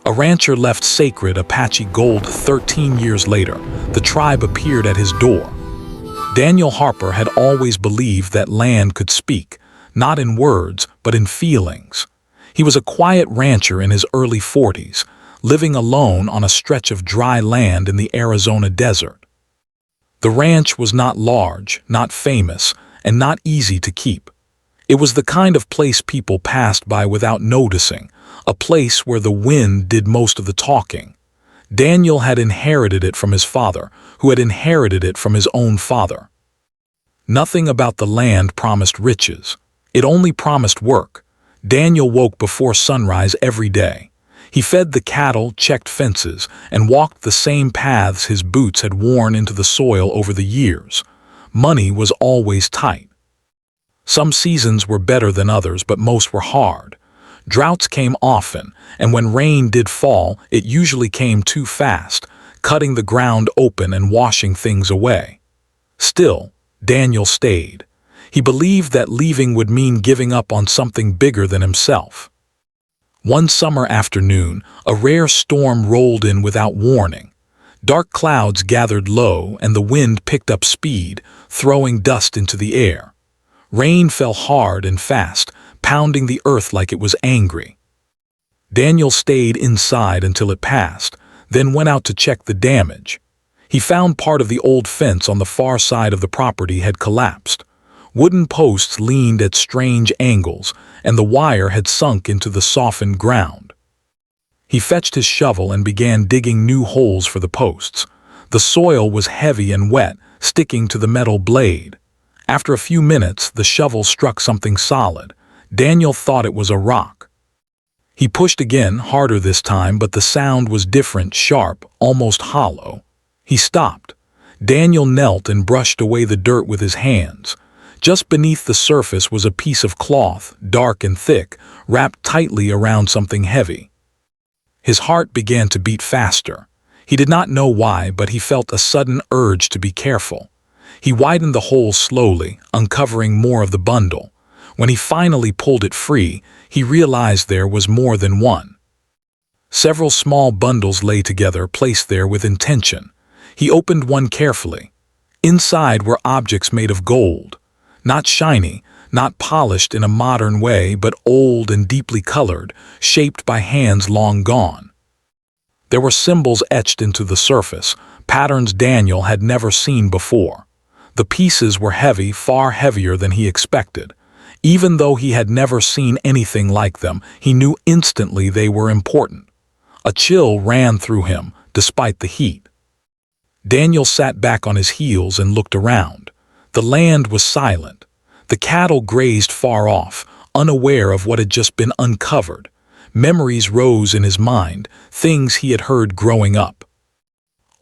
A rancher left sacred Apache gold 13 years later. The tribe appeared at his door. Daniel Harper had always believed that land could speak, not in words, but in feelings. He was a quiet rancher in his early 40s, living alone on a stretch of dry land in the Arizona desert. The ranch was not large, not famous, and not easy to keep. It was the kind of place people passed by without noticing, a place where the wind did most of the talking. Daniel had inherited it from his father, who had inherited it from his own father. Nothing about the land promised riches. It only promised work. Daniel woke before sunrise every day. He fed the cattle, checked fences, and walked the same paths his boots had worn into the soil over the years. Money was always tight. Some seasons were better than others, but most were hard. Droughts came often, and when rain did fall, it usually came too fast, cutting the ground open and washing things away. Still, Daniel stayed. He believed that leaving would mean giving up on something bigger than himself. One summer afternoon, a rare storm rolled in without warning. Dark clouds gathered low, and the wind picked up speed, throwing dust into the air. Rain fell hard and fast, pounding the earth like it was angry. Daniel stayed inside until it passed, then went out to check the damage. He found part of the old fence on the far side of the property had collapsed. Wooden posts leaned at strange angles, and the wire had sunk into the softened ground. He fetched his shovel and began digging new holes for the posts. The soil was heavy and wet, sticking to the metal blade. After a few minutes, the shovel struck something solid. Daniel thought it was a rock. He pushed again, harder this time, but the sound was different, sharp, almost hollow. He stopped. Daniel knelt and brushed away the dirt with his hands. Just beneath the surface was a piece of cloth, dark and thick, wrapped tightly around something heavy. His heart began to beat faster. He did not know why, but he felt a sudden urge to be careful. He widened the hole slowly, uncovering more of the bundle. When he finally pulled it free, he realized there was more than one. Several small bundles lay together, placed there with intention. He opened one carefully. Inside were objects made of gold. Not shiny, not polished in a modern way, but old and deeply colored, shaped by hands long gone. There were symbols etched into the surface, patterns Daniel had never seen before. The pieces were heavy, far heavier than he expected. Even though he had never seen anything like them, he knew instantly they were important. A chill ran through him, despite the heat. Daniel sat back on his heels and looked around. The land was silent. The cattle grazed far off, unaware of what had just been uncovered. Memories rose in his mind, things he had heard growing up.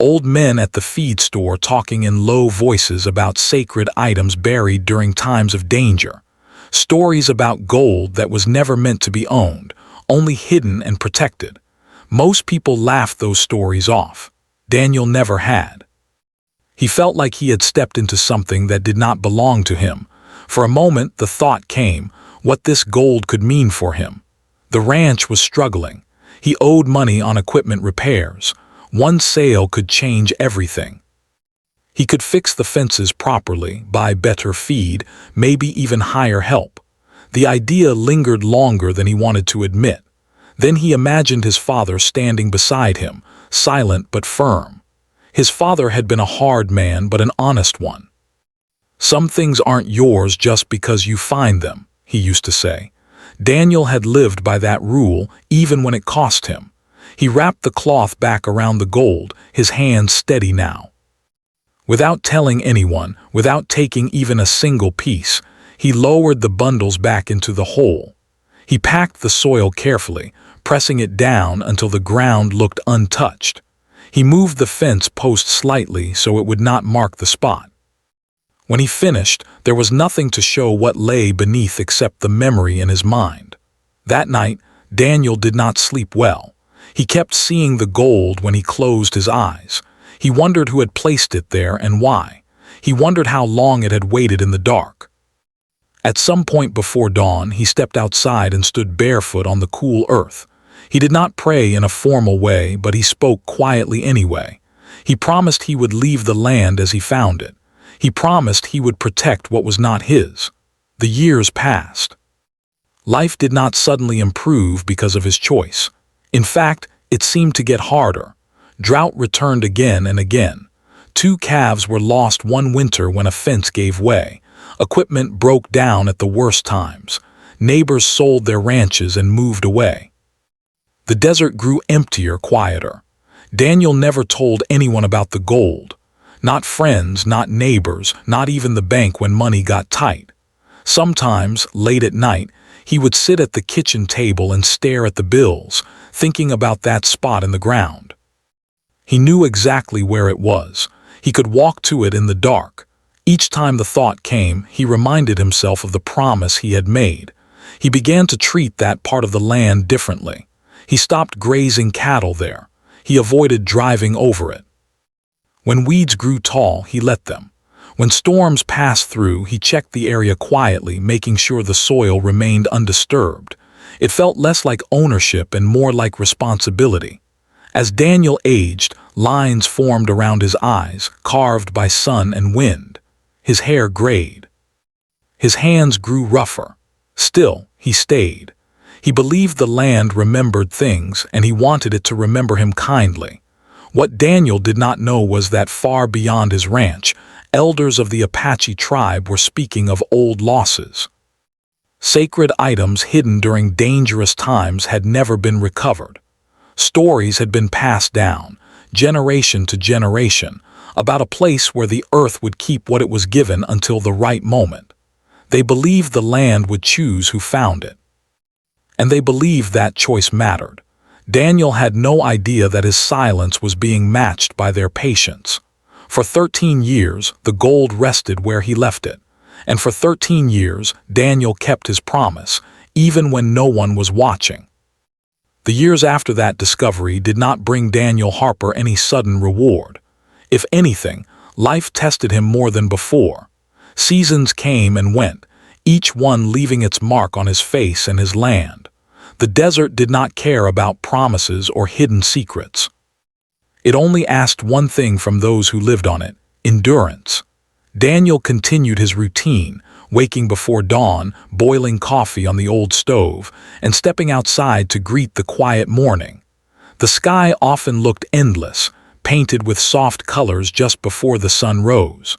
Old men at the feed store talking in low voices about sacred items buried during times of danger. Stories about gold that was never meant to be owned, only hidden and protected. Most people laughed those stories off. Daniel never had. He felt like he had stepped into something that did not belong to him. For a moment, the thought came, what this gold could mean for him. The ranch was struggling. He owed money on equipment repairs. One sale could change everything. He could fix the fences properly, buy better feed, maybe even hire help. The idea lingered longer than he wanted to admit. Then he imagined his father standing beside him, silent but firm. His father had been a hard man, but an honest one. Some things aren't yours just because you find them, he used to say. Daniel had lived by that rule, even when it cost him. He wrapped the cloth back around the gold, his hands steady now. Without telling anyone, without taking even a single piece, he lowered the bundles back into the hole. He packed the soil carefully, pressing it down until the ground looked untouched. He moved the fence post slightly so it would not mark the spot. When he finished, there was nothing to show what lay beneath except the memory in his mind. That night, Daniel did not sleep well. He kept seeing the gold when he closed his eyes. He wondered who had placed it there and why. He wondered how long it had waited in the dark. At some point before dawn, he stepped outside and stood barefoot on the cool earth. He did not pray in a formal way, but he spoke quietly anyway. He promised he would leave the land as he found it. He promised he would protect what was not his. The years passed. Life did not suddenly improve because of his choice. In fact, it seemed to get harder. Drought returned again and again. 2 calves were lost one winter when a fence gave way. Equipment broke down at the worst times. Neighbors sold their ranches and moved away. The desert grew emptier, quieter. Daniel never told anyone about the gold. Not friends, not neighbors, not even the bank when money got tight. Sometimes, late at night, he would sit at the kitchen table and stare at the bills, thinking about that spot in the ground. He knew exactly where it was. He could walk to it in the dark. Each time the thought came, he reminded himself of the promise he had made. He began to treat that part of the land differently. He stopped grazing cattle there. He avoided driving over it. When weeds grew tall, he let them. When storms passed through, he checked the area quietly, making sure the soil remained undisturbed. It felt less like ownership and more like responsibility. As Daniel aged, lines formed around his eyes, carved by sun and wind. His hair grayed. His hands grew rougher. Still, he stayed. He believed the land remembered things, and he wanted it to remember him kindly. What Daniel did not know was that far beyond his ranch, elders of the Apache tribe were speaking of old losses. Sacred items hidden during dangerous times had never been recovered. Stories had been passed down, generation to generation, about a place where the earth would keep what it was given until the right moment. They believed the land would choose who found it. And they believed that choice mattered. Daniel had no idea that his silence was being matched by their patience. For 13 years, the gold rested where he left it. And for 13 years, Daniel kept his promise, even when no one was watching. The years after that discovery did not bring Daniel Harper any sudden reward. If anything, life tested him more than before. Seasons came and went, each one leaving its mark on his face and his land. The desert did not care about promises or hidden secrets. It only asked one thing from those who lived on it: endurance. Daniel continued his routine, waking before dawn, boiling coffee on the old stove, and stepping outside to greet the quiet morning. The sky often looked endless, painted with soft colors just before the sun rose.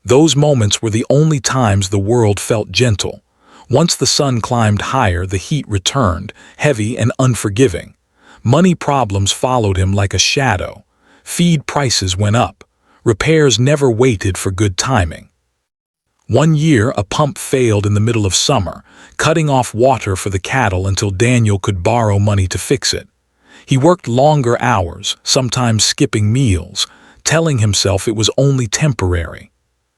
Those moments were the only times the world felt gentle. Once the sun climbed higher, the heat returned, heavy and unforgiving. Money problems followed him like a shadow. Feed prices went up. Repairs never waited for good timing. One year, a pump failed in the middle of summer, cutting off water for the cattle until Daniel could borrow money to fix it. He worked longer hours, sometimes skipping meals, telling himself it was only temporary.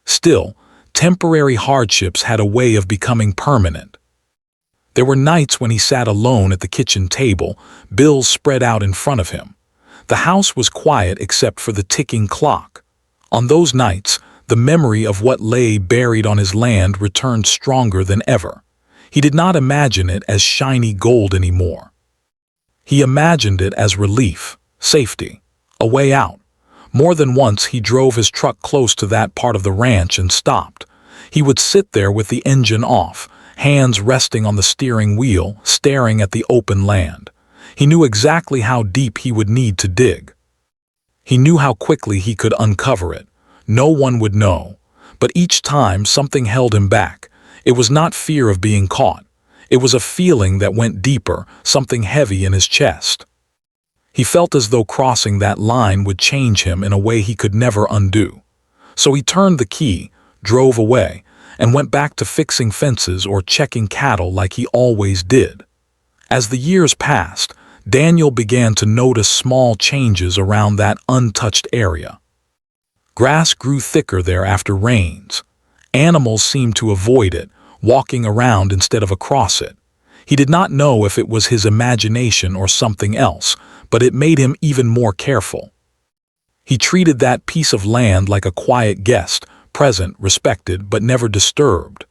Still, temporary hardships had a way of becoming permanent. There were nights when he sat alone at the kitchen table, bills spread out in front of him. The house was quiet except for the ticking clock. On those nights, the memory of what lay buried on his land returned stronger than ever. He did not imagine it as shiny gold anymore. He imagined it as relief, safety, a way out. More than once he drove his truck close to that part of the ranch and stopped. He would sit there with the engine off, hands resting on the steering wheel, staring at the open land. He knew exactly how deep he would need to dig. He knew how quickly he could uncover it. No one would know. But each time something held him back. It was not fear of being caught. It was a feeling that went deeper, something heavy in his chest. He felt as though crossing that line would change him in a way he could never undo. So he turned the key, drove away, and went back to fixing fences or checking cattle like he always did. As the years passed, Daniel began to notice small changes around that untouched area. Grass grew thicker there after rains. Animals seemed to avoid it, walking around instead of across it. He did not know if it was his imagination or something else, but it made him even more careful. He treated that piece of land like a quiet guest, present, respected, but never disturbed.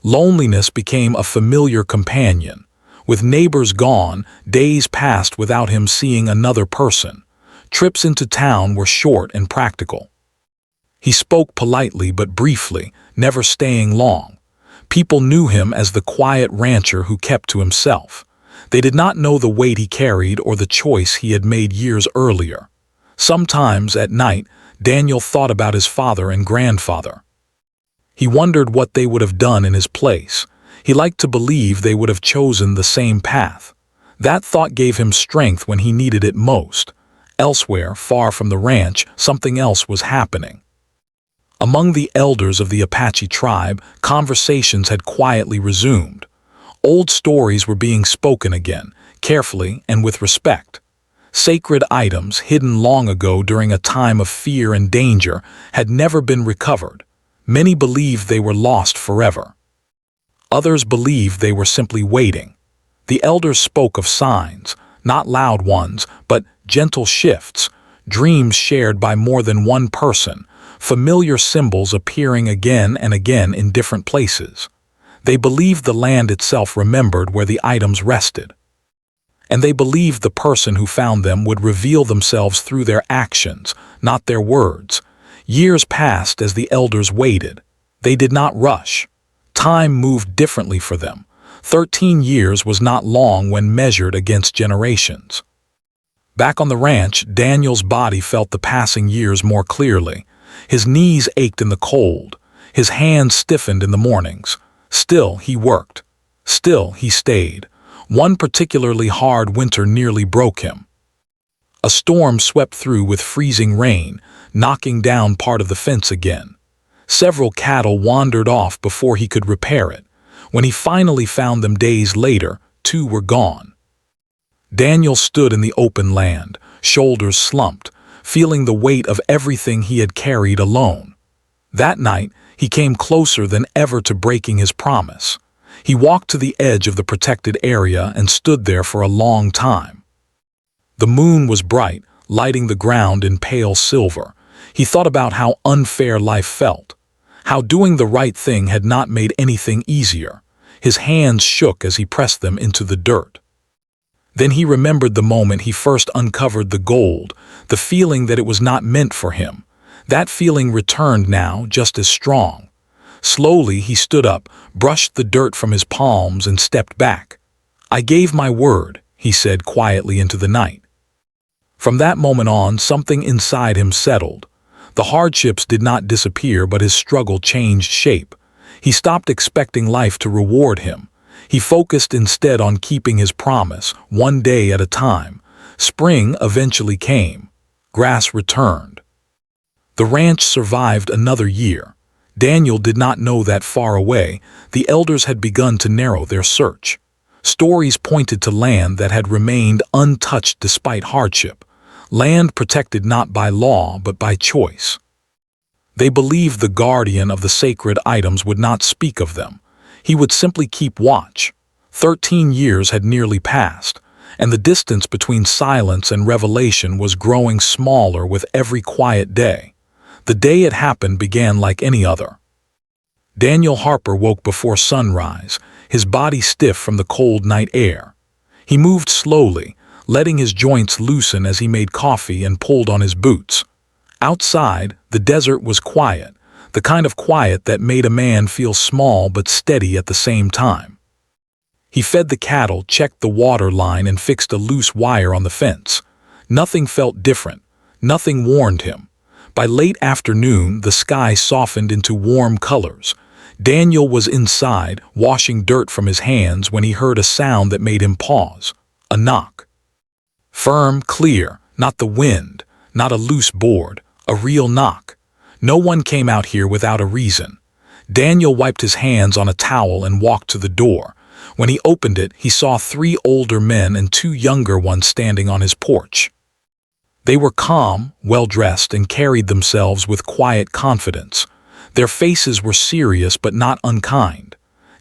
Loneliness became a familiar companion. With neighbors gone, days passed without him seeing another person. Trips into town were short and practical. He spoke politely but briefly, never staying long. People knew him as the quiet rancher who kept to himself. They did not know the weight he carried or the choice he had made years earlier. Sometimes, at night, Daniel thought about his father and grandfather. He wondered what they would have done in his place. He liked to believe they would have chosen the same path. That thought gave him strength when he needed it most. Elsewhere, far from the ranch, something else was happening. Among the elders of the Apache tribe, conversations had quietly resumed. Old stories were being spoken again, carefully and with respect. Sacred items hidden long ago during a time of fear and danger had never been recovered. Many believed they were lost forever. Others believed they were simply waiting. The elders spoke of signs, not loud ones, but gentle shifts, dreams shared by more than one person, familiar symbols appearing again and again in different places. They believed the land itself remembered where the items rested. And they believed the person who found them would reveal themselves through their actions, not their words. Years passed as the elders waited. They did not rush. Time moved differently for them. 13 years was not long when measured against generations. Back on the ranch, Daniel's body felt the passing years more clearly. His knees ached in the cold. His hands stiffened in the mornings. Still, he worked. Still, he stayed. One particularly hard winter nearly broke him. A storm swept through with freezing rain, knocking down part of the fence again. Several cattle wandered off before he could repair it. When he finally found them days later, 2 were gone. Daniel stood in the open land, shoulders slumped, feeling the weight of everything he had carried alone. That night, he came closer than ever to breaking his promise. He walked to the edge of the protected area and stood there for a long time. The moon was bright, lighting the ground in pale silver. He thought about how unfair life felt, how doing the right thing had not made anything easier. His hands shook as he pressed them into the dirt. Then he remembered the moment he first uncovered the gold, the feeling that it was not meant for him. That feeling returned now, just as strong. Slowly he stood up, brushed the dirt from his palms and stepped back. "I gave my word," he said quietly into the night. From that moment on, something inside him settled. The hardships did not disappear, but his struggle changed shape. He stopped expecting life to reward him. He focused instead on keeping his promise, one day at a time. Spring eventually came. Grass returned. The ranch survived another year. Daniel did not know that far away, the elders had begun to narrow their search. Stories pointed to land that had remained untouched despite hardship. Land protected not by law but by choice. They believed the guardian of the sacred items would not speak of them. He would simply keep watch. 13 years had nearly passed, and the distance between silence and revelation was growing smaller with every quiet day. The day it happened began like any other. Daniel Harper woke before sunrise, his body stiff from the cold night air. He moved slowly, letting his joints loosen as he made coffee and pulled on his boots. Outside, the desert was quiet, the kind of quiet that made a man feel small but steady at the same time. He fed the cattle, checked the water line, and fixed a loose wire on the fence. Nothing felt different. Nothing warned him. By late afternoon, the sky softened into warm colors. Daniel was inside, washing dirt from his hands, when he heard a sound that made him pause. A knock. Firm, clear, not the wind, not a loose board, a real knock. No one came out here without a reason. Daniel wiped his hands on a towel and walked to the door. When he opened it, he saw 3 older men and 2 younger ones standing on his porch. They were calm, well-dressed, and carried themselves with quiet confidence. Their faces were serious but not unkind.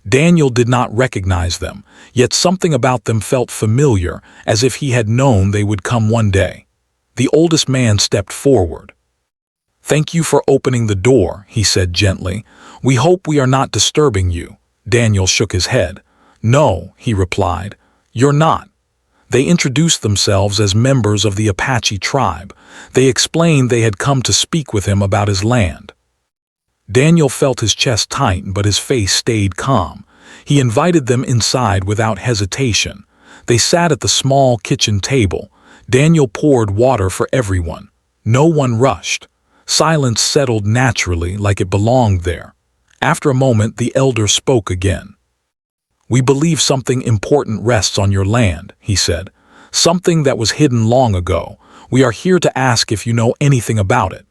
Daniel did not recognize them, yet something about them felt familiar, as if he had known they would come one day. The oldest man stepped forward. "Thank you for opening the door," he said gently. "We hope we are not disturbing you." Daniel shook his head. "No," he replied. "You're not." They introduced themselves as members of the Apache tribe. They explained they had come to speak with him about his land. Daniel felt his chest tighten, but his face stayed calm. He invited them inside without hesitation. They sat at the small kitchen table. Daniel poured water for everyone. No one rushed. Silence settled naturally, like it belonged there. After a moment, the elder spoke again. "We believe something important rests on your land," he said. "Something that was hidden long ago. We are here to ask if you know anything about it."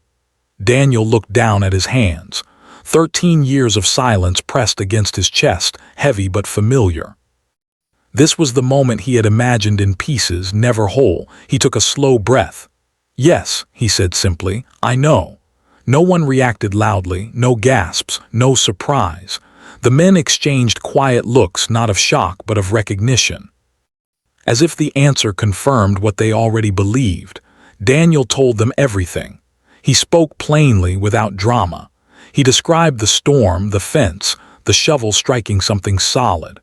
Daniel looked down at his hands. 13 years of silence pressed against his chest, heavy but familiar. This was the moment he had imagined in pieces, never whole. He took a slow breath. "Yes," he said simply, "I know." No one reacted loudly, no gasps, no surprise. The men exchanged quiet looks, not of shock but of recognition. As if the answer confirmed what they already believed, Daniel told them everything. He spoke plainly, without drama. He described the storm, the fence, the shovel striking something solid.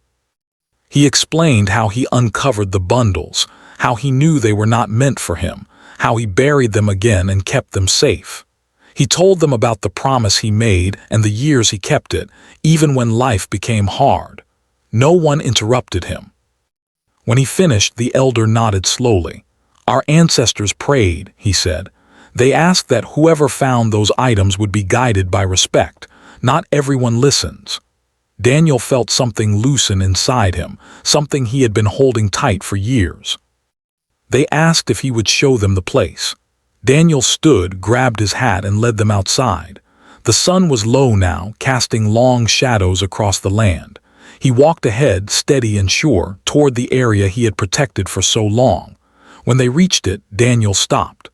He explained how he uncovered the bundles, how he knew they were not meant for him, how he buried them again and kept them safe. He told them about the promise he made and the years he kept it, even when life became hard. No one interrupted him. When he finished, the elder nodded slowly. "Our ancestors prayed," he said. "They asked that whoever found those items would be guided by respect. Not everyone listens." Daniel felt something loosen inside him, something he had been holding tight for years. They asked if he would show them the place. Daniel stood, grabbed his hat, and led them outside. The sun was low now, casting long shadows across the land. He walked ahead, steady and sure, toward the area he had protected for so long. When they reached it, Daniel stopped.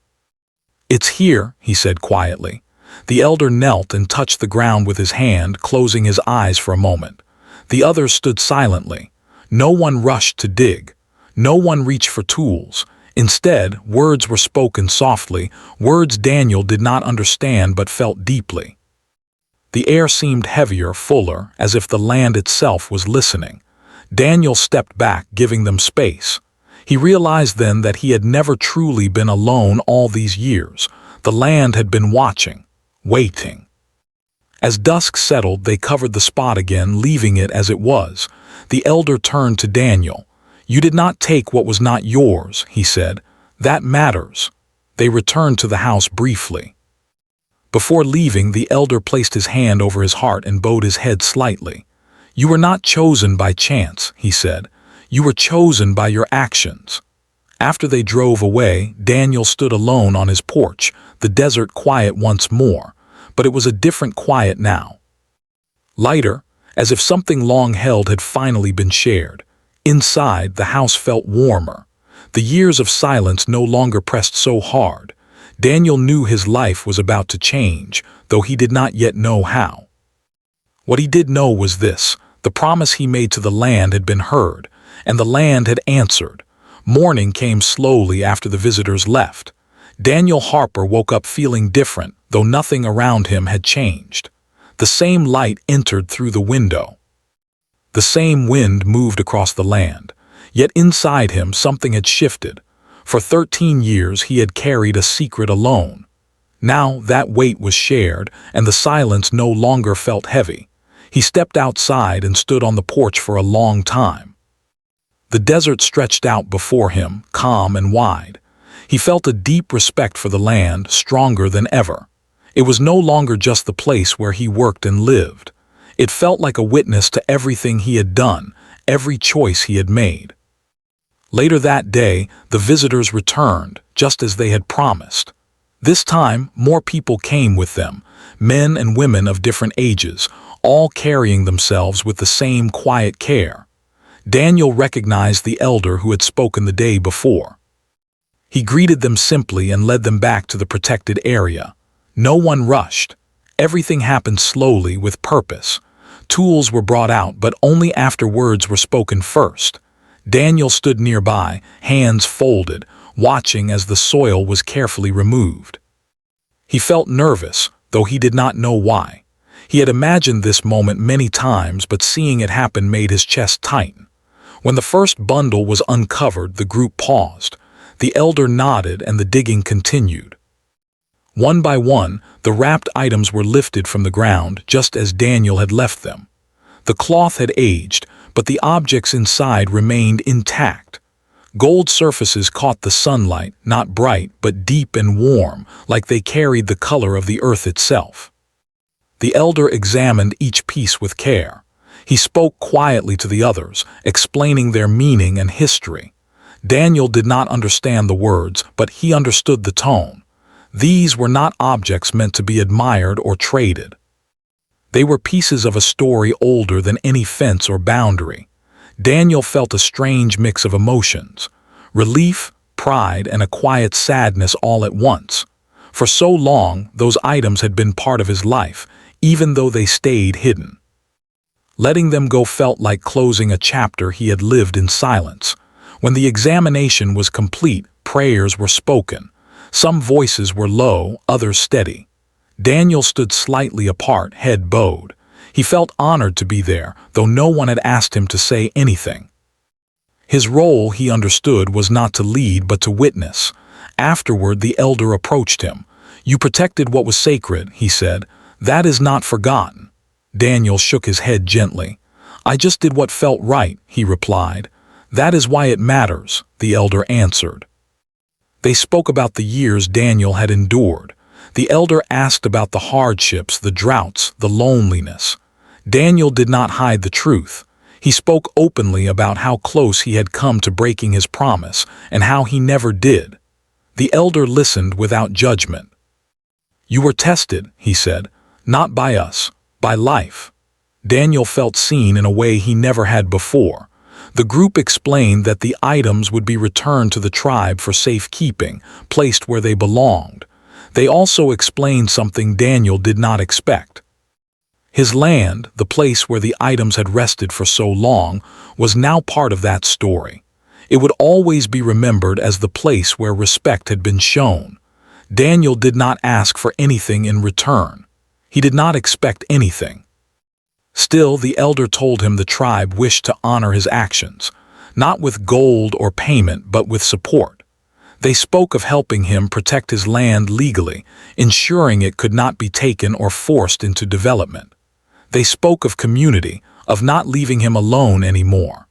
"It's here," he said quietly. The elder knelt and touched the ground with his hand, closing his eyes for a moment. The others stood silently. No one rushed to dig. No one reached for tools. Instead, words were spoken softly, words Daniel did not understand but felt deeply. The air seemed heavier, fuller, as if the land itself was listening. Daniel stepped back, giving them space. He realized then that he had never truly been alone all these years. The land had been watching, waiting. As dusk settled, they covered the spot again, leaving it as it was. The elder turned to Daniel. "You did not take what was not yours," he said. "That matters." They returned to the house briefly. Before leaving, the elder placed his hand over his heart and bowed his head slightly. "You were not chosen by chance," he said. "You were chosen by your actions." After they drove away, Daniel stood alone on his porch, the desert quiet once more, but it was a different quiet now. Lighter, as if something long held had finally been shared. Inside, the house felt warmer. The years of silence no longer pressed so hard. Daniel knew his life was about to change, though he did not yet know how. What he did know was this: the promise he made to the land had been heard, and the land had answered. Morning came slowly after the visitors left. Daniel Harper woke up feeling different, though nothing around him had changed. The same light entered through the window. The same wind moved across the land. Yet inside him something had shifted. For 13 years he had carried a secret alone. Now that weight was shared, and the silence no longer felt heavy. He stepped outside and stood on the porch for a long time. The desert stretched out before him, calm and wide. He felt a deep respect for the land, stronger than ever. It was no longer just the place where he worked and lived. It felt like a witness to everything he had done, every choice he had made. Later that day, the visitors returned, just as they had promised. This time, more people came with them, men and women of different ages, all carrying themselves with the same quiet care. Daniel recognized the elder who had spoken the day before. He greeted them simply and led them back to the protected area. No one rushed. Everything happened slowly, with purpose. Tools were brought out, but only after words were spoken first. Daniel stood nearby, hands folded, watching as the soil was carefully removed. He felt nervous, though he did not know why. He had imagined this moment many times, but seeing it happen made his chest tighten. When the first bundle was uncovered, the group paused. The elder nodded and the digging continued. One by one, the wrapped items were lifted from the ground just as Daniel had left them. The cloth had aged, but the objects inside remained intact. Gold surfaces caught the sunlight, not bright but deep and warm, like they carried the color of the earth itself. The elder examined each piece with care. He spoke quietly to the others, explaining their meaning and history. Daniel did not understand the words, but he understood the tone. These were not objects meant to be admired or traded. They were pieces of a story older than any fence or boundary. Daniel felt a strange mix of emotions: relief, pride, and a quiet sadness all at once. For so long, those items had been part of his life, even though they stayed hidden. Letting them go felt like closing a chapter he had lived in silence. When the examination was complete, prayers were spoken. Some voices were low, others steady. Daniel stood slightly apart, head bowed. He felt honored to be there, though no one had asked him to say anything. His role, he understood, was not to lead but to witness. Afterward, the elder approached him. "You protected what was sacred," he said. "That is not forgotten." Daniel shook his head gently. "I just did what felt right," he replied. "That is why it matters," the elder answered. They spoke about the years Daniel had endured. The elder asked about the hardships, the droughts, the loneliness. Daniel did not hide the truth. He spoke openly about how close he had come to breaking his promise and how he never did. The elder listened without judgment. "You were tested," he said, "not by us, by life." Daniel felt seen in a way he never had before. The group explained that the items would be returned to the tribe for safekeeping, placed where they belonged. They also explained something Daniel did not expect. His land, the place where the items had rested for so long, was now part of that story. It would always be remembered as the place where respect had been shown. Daniel did not ask for anything in return. He did not expect anything. Still, the elder told him the tribe wished to honor his actions, not with gold or payment, but with support. They spoke of helping him protect his land legally, ensuring it could not be taken or forced into development. They spoke of community, of not leaving him alone anymore.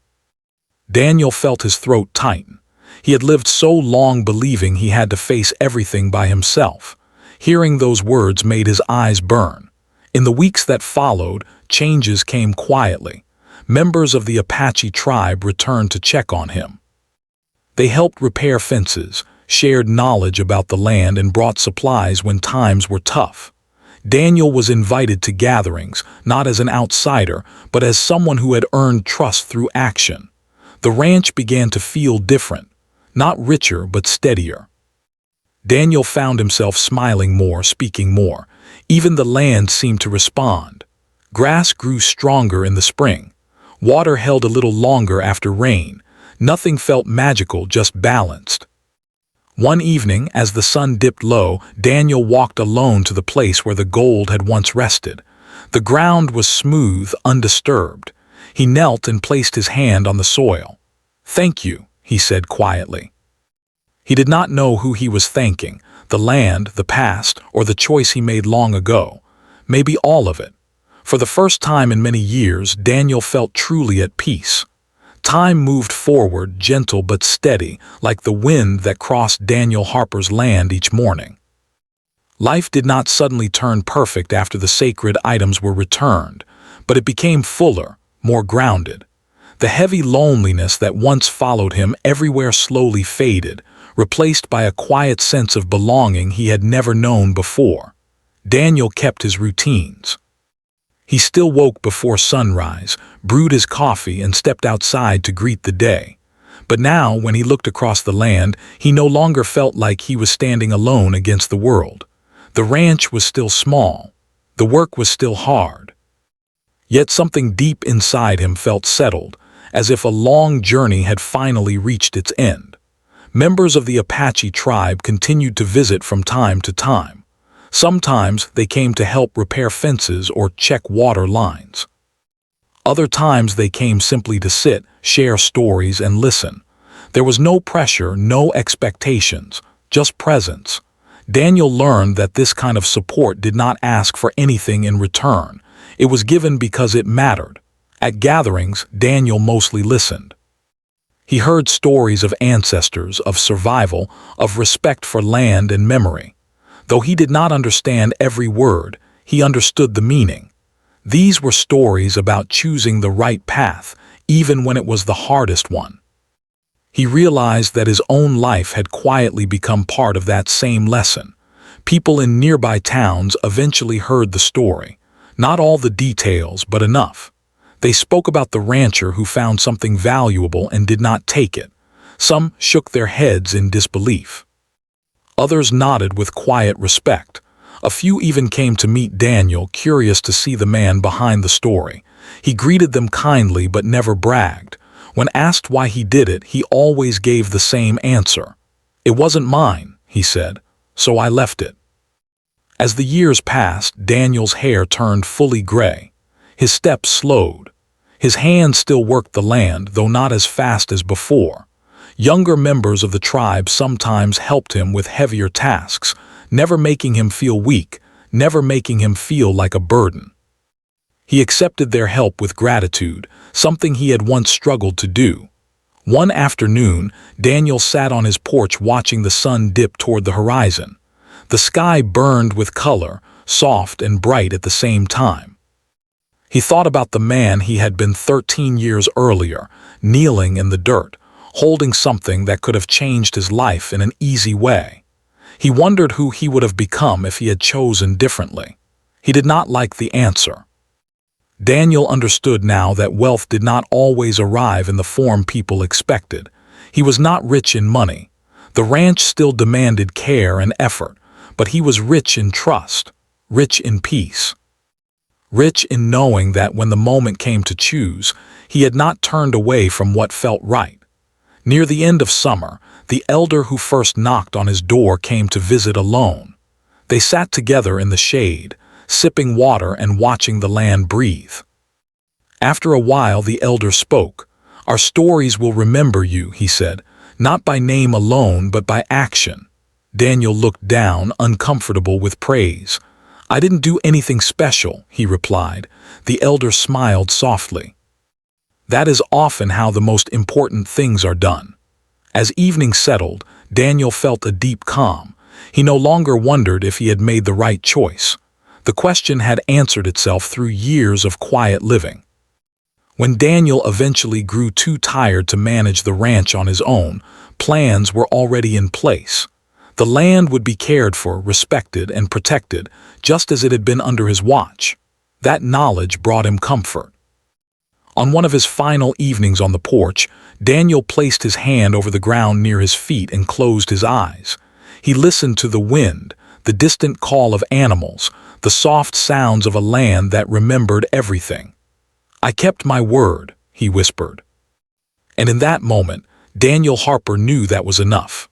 Daniel felt his throat tighten. He had lived so long believing he had to face everything by himself. Hearing those words made his eyes burn. In the weeks that followed, changes came quietly. Members of the Apache tribe returned to check on him. They helped repair fences, shared knowledge about the land, and brought supplies when times were tough. Daniel was invited to gatherings, not as an outsider, but as someone who had earned trust through action. The ranch began to feel different, not richer but steadier. Daniel found himself smiling more, speaking more. Even the land seemed to respond. Grass grew stronger in the spring. Water held a little longer after rain. Nothing felt magical, just balanced. One evening, as the sun dipped low, Daniel walked alone to the place where the gold had once rested. The ground was smooth, undisturbed. He knelt and placed his hand on the soil. "Thank you," he said quietly. He did not know who he was thanking, the land, the past, or the choice he made long ago. Maybe all of it. For the first time in many years, Daniel felt truly at peace. Time moved forward, gentle but steady, like the wind that crossed Daniel Harper's land each morning. Life did not suddenly turn perfect after the sacred items were returned, but it became fuller, more grounded. The heavy loneliness that once followed him everywhere slowly faded, replaced by a quiet sense of belonging he had never known before. Daniel kept his routines. He still woke before sunrise, brewed his coffee, and stepped outside to greet the day. But now, when he looked across the land, he no longer felt like he was standing alone against the world. The ranch was still small. The work was still hard. Yet something deep inside him felt settled, as if a long journey had finally reached its end. Members of the Apache tribe continued to visit from time to time. Sometimes they came to help repair fences or check water lines. Other times they came simply to sit, share stories, and listen. There was no pressure, no expectations, just presence. Daniel learned that this kind of support did not ask for anything in return. It was given because it mattered. At gatherings, Daniel mostly listened. He heard stories of ancestors, of survival, of respect for land and memory. Though he did not understand every word, he understood the meaning. These were stories about choosing the right path, even when it was the hardest one. He realized that his own life had quietly become part of that same lesson. People in nearby towns eventually heard the story. Not all the details, but enough. They spoke about the rancher who found something valuable and did not take it. Some shook their heads in disbelief. Others nodded with quiet respect. A few even came to meet Daniel, curious to see the man behind the story. He greeted them kindly but never bragged. When asked why he did it, he always gave the same answer. "It wasn't mine," he said, "so I left it." As the years passed, Daniel's hair turned fully gray. His steps slowed. His hands still worked the land, though not as fast as before. Younger members of the tribe sometimes helped him with heavier tasks, never making him feel weak, never making him feel like a burden. He accepted their help with gratitude, something he had once struggled to do. One afternoon, Daniel sat on his porch watching the sun dip toward the horizon. The sky burned with color, soft and bright at the same time. He thought about the man he had been 13 years earlier, kneeling in the dirt, holding something that could have changed his life in an easy way. He wondered who he would have become if he had chosen differently. He did not like the answer. Daniel understood now that wealth did not always arrive in the form people expected. He was not rich in money. The ranch still demanded care and effort, but he was rich in trust, rich in peace. Rich in knowing that when the moment came to choose, he had not turned away from what felt right. Near the end of summer, the elder who first knocked on his door came to visit alone. They sat together in the shade, sipping water and watching the land breathe. After a while, the elder spoke. "Our stories will remember you," he said, "not by name alone, but by action." Daniel looked down, uncomfortable with praise. "I didn't do anything special," he replied. The elder smiled softly. "That is often how the most important things are done." As evening settled, Daniel felt a deep calm. He no longer wondered if he had made the right choice. The question had answered itself through years of quiet living. When Daniel eventually grew too tired to manage the ranch on his own, plans were already in place. The land would be cared for, respected, and protected, just as it had been under his watch. That knowledge brought him comfort. On one of his final evenings on the porch, Daniel placed his hand over the ground near his feet and closed his eyes. He listened to the wind, the distant call of animals, the soft sounds of a land that remembered everything. "I kept my word," he whispered. And in that moment, Daniel Harper knew that was enough.